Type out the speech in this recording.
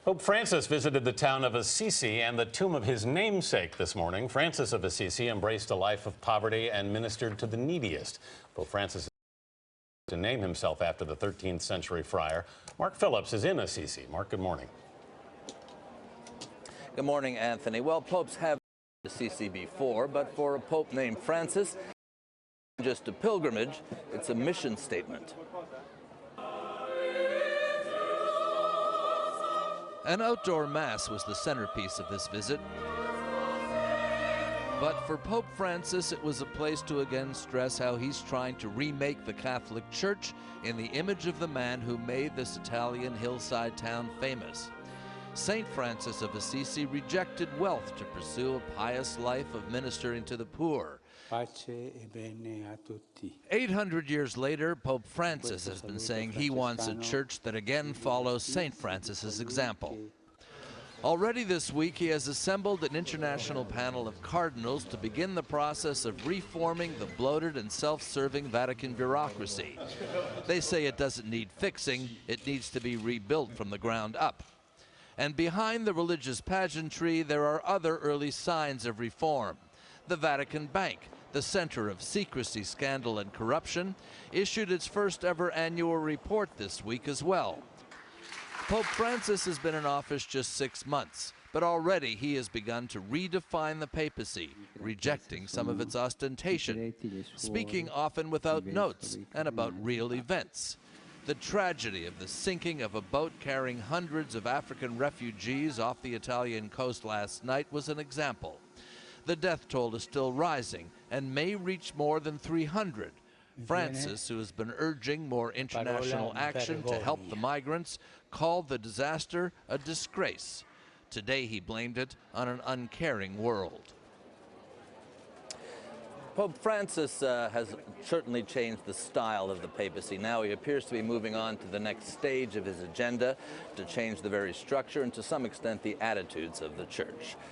Pope Francis visited the town of Assisi and the tomb of his namesake this morning. Francis of Assisi embraced a life of poverty and ministered to the neediest. Pope Francis to name himself after the 13th century friar. Mark Phillips is in Assisi. Mark, good morning. Good morning, Anthony. Well, popes have Assisi before, but for a pope named Francis, just a pilgrimage, it's a mission statement. An outdoor mass was the centerpiece of this visit. But for Pope Francis, it was a place to again stress how he's trying to remake the Catholic Church in the image of the man who made this Italian hillside town famous. Saint Francis of Assisi rejected wealth to pursue a pious life of ministering to the poor. Pace e bene a tutti. 800 years later, Pope Francis has been saying he wants a church that again follows Saint Francis's example. Already this week, he has assembled an international panel of cardinals to begin the process of reforming the bloated and self-serving Vatican bureaucracy. They say it doesn't need fixing, it needs to be rebuilt from the ground up. And behind the religious pageantry, there are other early signs of reform. The Vatican Bank, the center of secrecy, scandal, and corruption, issued its first ever annual report this week as well. Pope Francis has been in office just 6 months, but already he has begun to redefine the papacy, rejecting some of its ostentation, speaking often without notes and about real events. The tragedy of the sinking of a boat carrying hundreds of African refugees off the Italian coast last night was an example. The death toll is still rising and may reach more than 300. Francis, who has been urging more international action to help the migrants, called the disaster a disgrace. Today he blamed it on an uncaring world. Pope Francis has certainly changed the style of the papacy. Now he appears to be moving on to the next stage of his agenda to change the very structure and to some extent the attitudes of the church.